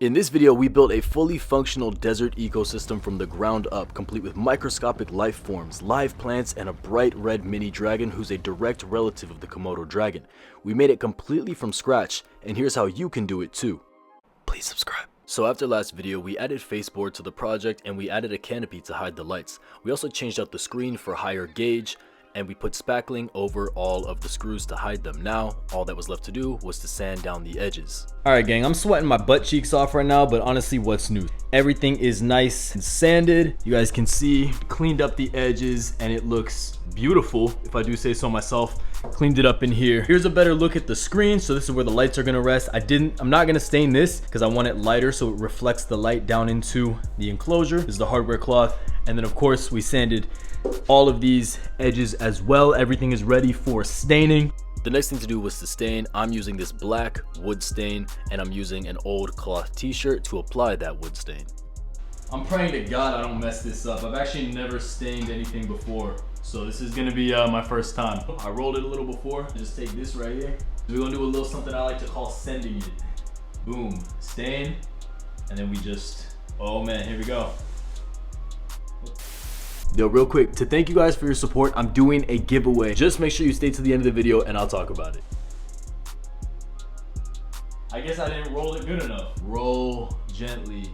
In this video, we built a fully functional desert ecosystem from the ground up, complete with microscopic life forms, live plants, and a bright red mini dragon who's a direct relative of the Komodo dragon. We made it completely from scratch, and here's how you can do it too. Please subscribe. So after last video, we added faceboard to the project and we added a canopy to hide the lights. We also changed out the screen for higher gauge, and we put spackling over all of the screws to hide them. Now, all that was left to do was to sand down the edges. Alright gang, I'm sweating my butt cheeks off right now, but honestly, what's new? Everything is nice and sanded. You guys can see, cleaned up the edges and it looks beautiful, if I do say so myself. Cleaned it up in here. Here's a better look at the screen. So this is where the lights are gonna rest. I'm not gonna stain this because I want it lighter so it reflects the light down into the enclosure. This is the hardware cloth. And then of course we sanded all of these edges as well. Everything is ready for staining. The next thing to do was to stain. I'm using this black wood stain and I'm using an old cloth t-shirt to apply that wood stain. I'm praying to God I don't mess this up. I've actually never stained anything before, so this is gonna be my first time. I rolled it a little before. Just take this right here. We're gonna do a little something I like to call sending it. Boom, stain, and then we just, oh man, here we go. Yo, real quick, to thank you guys for your support, I'm doing a giveaway. Just make sure you stay to the end of the video and I'll talk about it. I guess I didn't roll it good enough. Roll gently.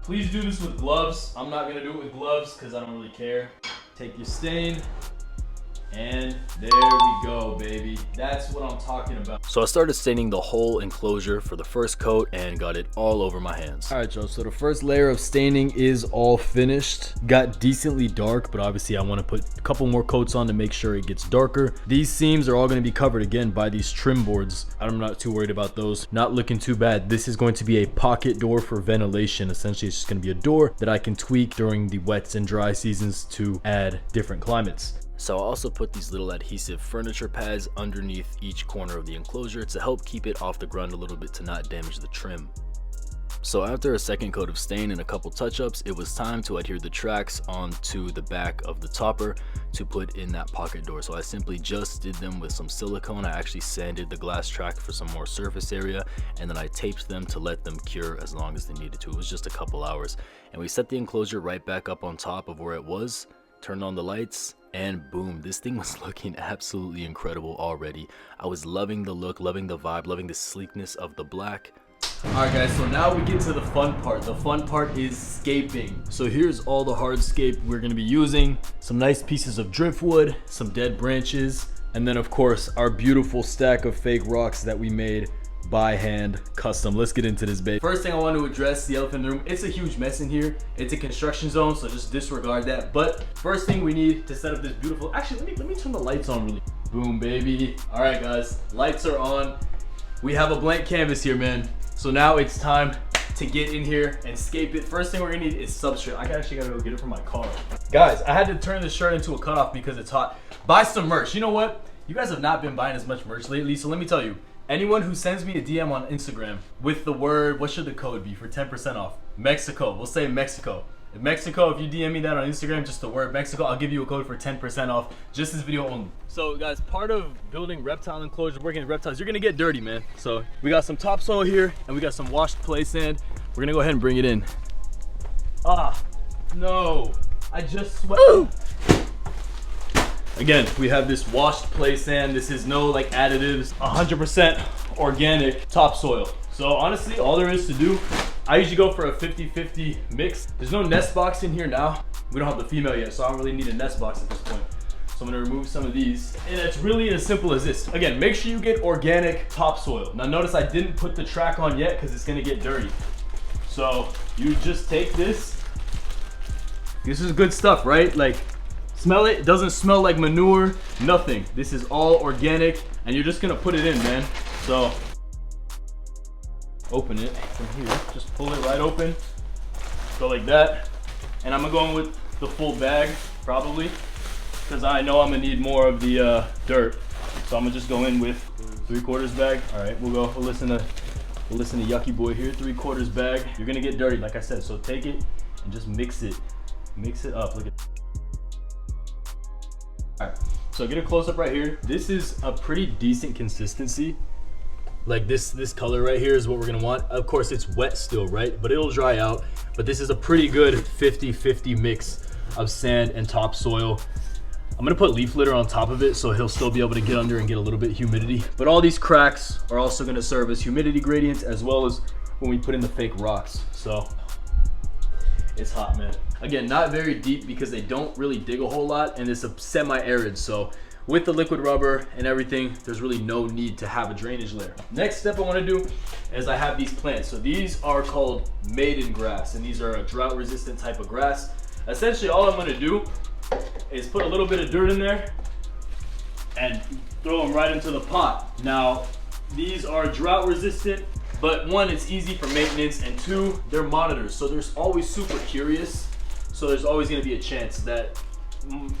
Please do this with gloves. I'm not gonna do it with gloves because I don't really care. Take your stain, and there we go, baby. That's what I'm talking about. So I started staining the whole enclosure for the first coat and got it all over my hands. All right, y'all, so the first layer of staining is all finished. Got decently dark, but obviously I want to put a couple more coats on to make sure it gets darker. These seams are all going to be covered again by these trim boards. I'm not too worried about those. Not looking too bad. This is going to be a pocket door for ventilation. Essentially, it's just going to be a door that I can tweak during the wet and dry seasons to add different climates. So I also put these little adhesive furniture pads underneath each corner of the enclosure to help keep it off the ground a little bit to not damage the trim. So after a second coat of stain and a couple touch-ups, it was time to adhere the tracks onto the back of the topper to put in that pocket door. So I simply just did them with some silicone. I actually sanded the glass track for some more surface area, and then I taped them to let them cure as long as they needed to. It was just a couple hours. And we set the enclosure right back up on top of where it was, turned on the lights, and boom, this thing was looking absolutely incredible already. I was loving the look, loving the vibe, loving the sleekness of the black. Alright guys, so now we get to the fun part. The fun part is scaping. So here's all the hardscape we're going to be using. Some nice pieces of driftwood, some dead branches, and then of course our beautiful stack of fake rocks that we made by hand, custom. Let's get into this, babe. First thing I want to address, the elephant in the room. It's a huge mess in here. It's a construction zone, so just disregard that. But first thing we need to set up this beautiful, actually let me turn the lights on really. Boom, baby. All right guys, lights are on. We have a blank canvas here, man. So now it's time to get in here and scape it. First thing we're gonna need is substrate. I actually gotta go get it from my car. Guys, I had to turn this shirt into a cutoff because it's hot. Buy some merch. You know what? You guys have not been buying as much merch lately, so let me tell you, anyone who sends me a DM on Instagram with the word, what should the code be for 10% off? Mexico. We'll say Mexico. If you DM me that on Instagram, just the word Mexico, I'll give you a code for 10% off. Just this video only. So guys, part of building reptile enclosure, working with reptiles, you're gonna get dirty, man. So we got some topsoil here and we got some washed play sand. We're gonna go ahead and bring it in. Ah, no, I just sweat. Ooh. Again, we have this washed play sand. This is no like additives, 100% organic topsoil. So honestly, all there is to do, I usually go for a 50-50 mix. There's no nest box in here now. We don't have the female yet, so I don't really need a nest box at this point. So I'm gonna remove some of these. And it's really as simple as this. Again, make sure you get organic topsoil. Now notice I didn't put the track on yet because it's gonna get dirty. So you just take this. This is good stuff, right? Like, smell it. It doesn't smell like manure, nothing. This is all organic, and you're just gonna put it in, man. So open it from here, just pull it right open, go like that. And I'm gonna go in with the full bag, probably, because I know I'm gonna need more of the dirt. So I'm gonna just go in with 3/4 bag. All right, we'll listen to Yucky Boy here, 3/4 bag. You're gonna get dirty, like I said, so take it and just mix it up. Look at. All right, so get a close up right here. This is a pretty decent consistency. Like this color right here is what we're gonna want. Of course it's wet still, right? But it'll dry out. But this is a pretty good 50-50 mix of sand and topsoil. I'm gonna put leaf litter on top of it so he'll still be able to get under and get a little bit of humidity. But all these cracks are also gonna serve as humidity gradients as well as when we put in the fake rocks. So it's hot, man. Again, not very deep because they don't really dig a whole lot and it's a semi-arid. So with the liquid rubber and everything, there's really no need to have a drainage layer. Next step I want to do is I have these plants. So these are called maiden grass, and these are a drought resistant type of grass. Essentially all I'm going to do is put a little bit of dirt in there and throw them right into the pot. Now these are drought resistant, but one, it's easy for maintenance, and two, they're monitors. So they're always super curious. So there's always going to be a chance that,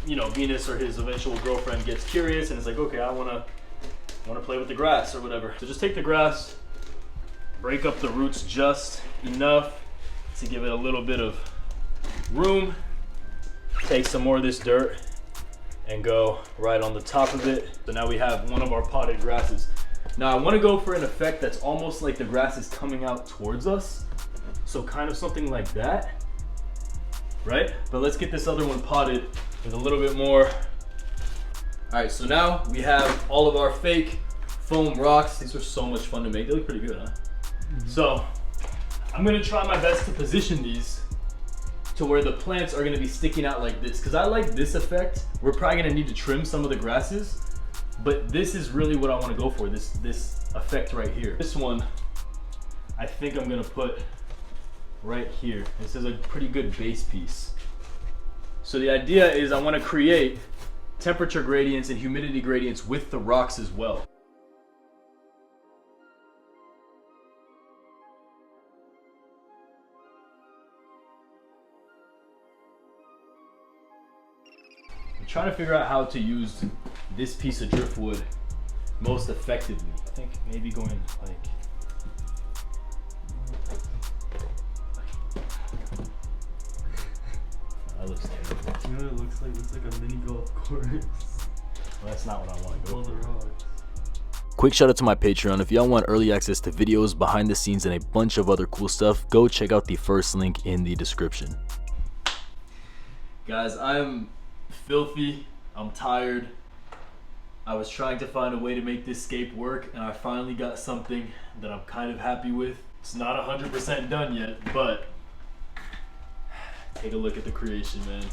you know, Venus or his eventual girlfriend gets curious and it's like, okay, I wanna play with the grass or whatever. So just take the grass, break up the roots just enough to give it a little bit of room. Take some more of this dirt and go right on the top of it. So now we have one of our potted grasses. Now I want to go for an effect that's almost like the grass is coming out towards us. So kind of something like that, right? But let's get this other one potted with a little bit more. All right, so now we have all of our fake foam rocks. These are so much fun to make. They look pretty good, huh? Mm-hmm. So I'm gonna try my best to position these to where the plants are gonna be sticking out like this, because I like this effect. We're probably gonna need to trim some of the grasses, but this is really what I wanna go for, this effect right here. This one, I think I'm gonna put right here. This is a pretty good base piece. So the idea is I want to create temperature gradients and humidity gradients with the rocks as well. I'm trying to figure out how to use this piece of driftwood most effectively. I think maybe going like that looks terrible. You know what it looks like? It looks like a mini golf course. Well, that's not what I want to go All the rocks. Quick shout out to my Patreon. If y'all want early access to videos, behind the scenes, and a bunch of other cool stuff, go check out the first link in the description. Guys, I'm filthy. I'm tired. I was trying to find a way to make this scape work, and I finally got something that I'm kind of happy with. It's not 100% done yet, but take a look at the creation, man.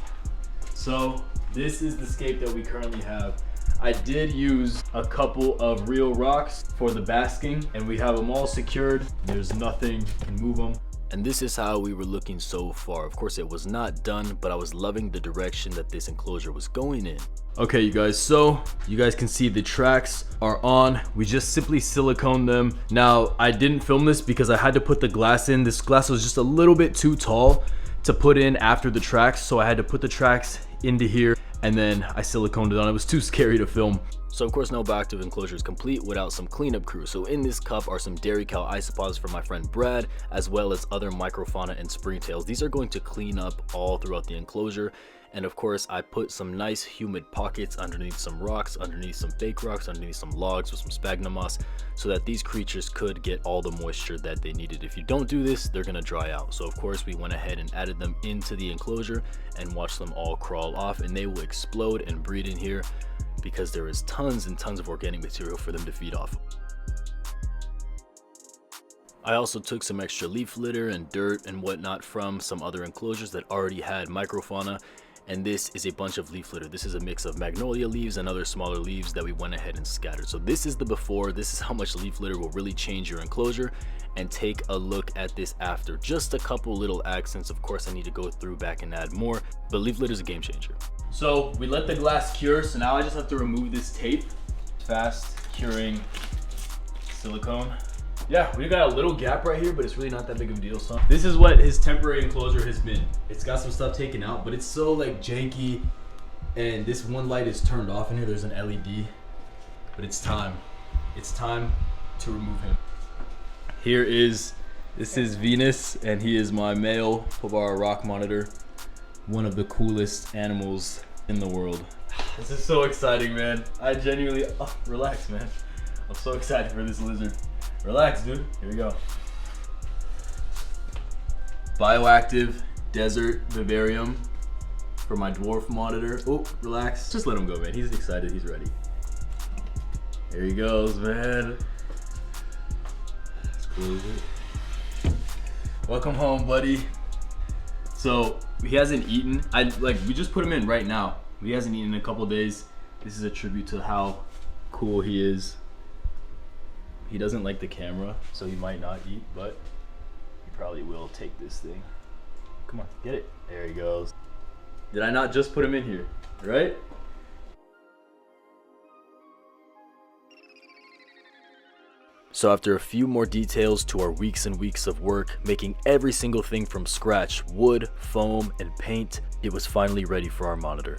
So this is the scape that we currently have. I did use a couple of real rocks for the basking, and we have them all secured. There's nothing can move them. And this is how we were looking so far. Of course, it was not done, but I was loving the direction that this enclosure was going in. Okay, you guys, so you guys can see the tracks are on. We just simply siliconed them. Now, I didn't film this because I had to put the glass in. This glass was just a little bit too tall to put in after the tracks, so I had to put the tracks into here and then I siliconed it on. It was too scary to film. So of course, no bioactive enclosure is complete without some cleanup crew. So in this cup are some dairy cow isopods from my friend Brad, as well as other microfauna and springtails. These are going to clean up all throughout the enclosure. And of course, I put some nice humid pockets underneath some rocks, underneath some fake rocks, underneath some logs with some sphagnum moss, so that these creatures could get all the moisture that they needed. If you don't do this, they're gonna dry out. So of course, we went ahead and added them into the enclosure and watched them all crawl off, and they will explode and breed in here because there is tons and tons of organic material for them to feed off. I also took some extra leaf litter and dirt and whatnot from some other enclosures that already had microfauna, and this is a bunch of leaf litter. This is a mix of magnolia leaves and other smaller leaves that we went ahead and scattered. So this is the before. This is how much leaf litter will really change your enclosure, and take a look at this after. Just a couple little accents. Of course, I need to go through back and add more, but leaf litter is a game changer. So we let the glass cure, so now I just have to remove this tape. Fast curing silicone. Yeah, we got a little gap right here, but it's really not that big of a deal. So this is what his temporary enclosure has been. It's got some stuff taken out, but it's so like janky, and this one light is turned off in here. There's an LED, but it's time. It's time to remove him. This is Venus, and he is my male pilbara rock monitor. One of the coolest animals in the world. This is so exciting, man. I genuinely, relax, man. I'm so excited for this lizard. Relax, dude. Here we go. Bioactive desert vivarium for my dwarf monitor. Oh, relax. Just let him go, man. He's excited. He's ready. Here he goes, man. Let's close it. Welcome home, buddy. So he hasn't eaten. We just put him in right now. He hasn't eaten in a couple days. This is a tribute to how cool he is. He doesn't like the camera, so he might not eat, but he probably will take this thing. Come on, get it. There he goes. Did I not just put him in here, right? So after a few more details to our weeks and weeks of work, making every single thing from scratch, wood, foam, and paint, it was finally ready for our monitor.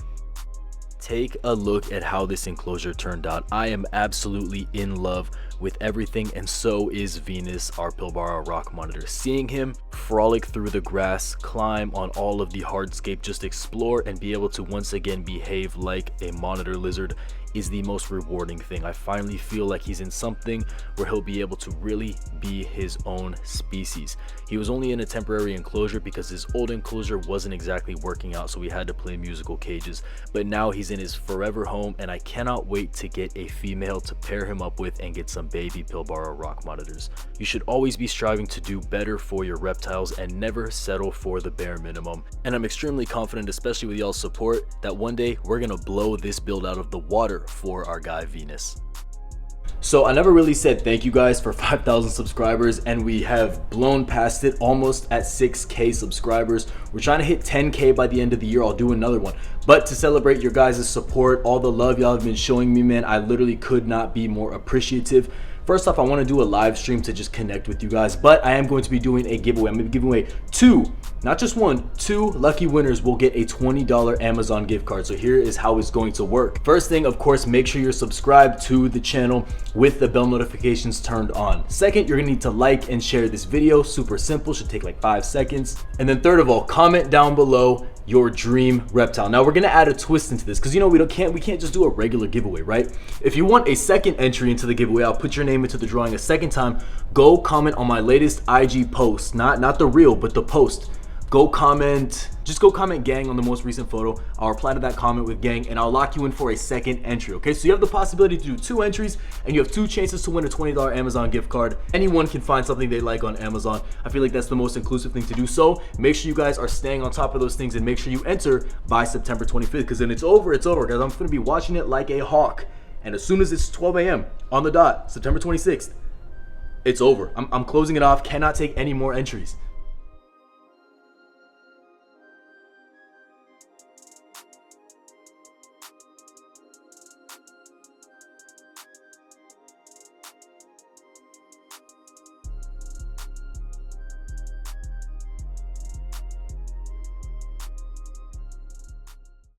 Take a look at how this enclosure turned out. I am absolutely in love with everything, and so is Venus, our pilbara rock monitor. Seeing him frolic through the grass, climb on all of the hardscape, just explore and be able to once again behave like a monitor lizard is the most rewarding thing. I finally feel like he's in something where he'll be able to really be his own species. He was only in a temporary enclosure because his old enclosure wasn't exactly working out, so we had to play musical cages. But now he's in his forever home, and I cannot wait to get a female to pair him up with and get some baby pilbara rock monitors. You should always be striving to do better for your reptiles and never settle for the bare minimum. And I'm extremely confident, especially with y'all's support, that one day we're gonna blow this build out of the water for our guy Venus. So I never really said thank you guys for 5,000 subscribers, and we have blown past it, almost at 6K subscribers. We're trying to hit 10K by the end of the year. I'll do another one. But to celebrate your guys' support, all the love y'all have been showing me, man, I literally could not be more appreciative. First off, I want to do a live stream to just connect with you guys, but I am going to be doing a giveaway. I'm going to be giving away two, not just one, two lucky winners will get a $20 Amazon gift card. So here is how it's going to work. First thing, of course, make sure you're subscribed to the channel with the bell notifications turned on. Second, you're going to need to like and share this video. Super simple, should take like 5 seconds. And then third of all, comment down below your dream reptile. Now we're gonna add a twist into this because you know we can't just do a regular giveaway, right? If you want a second entry into the giveaway, I'll put your name into the drawing a second time. Go comment on my latest IG post, not the reel, but the post. Go comment, just go comment gang on the most recent photo. I'll reply to that comment with gang, and I'll lock you in for a second entry, okay? So you have the possibility to do 2 entries, and you have 2 chances to win a $20 Amazon gift card. Anyone can find something they like on Amazon. I feel like that's the most inclusive thing to do. So make sure you guys are staying on top of those things, and make sure you enter by September 25th, because then it's over, guys. I'm gonna be watching it like a hawk. And as soon as it's 12 a.m. on the dot, September 26th, it's over. I'm closing it off, cannot take any more entries.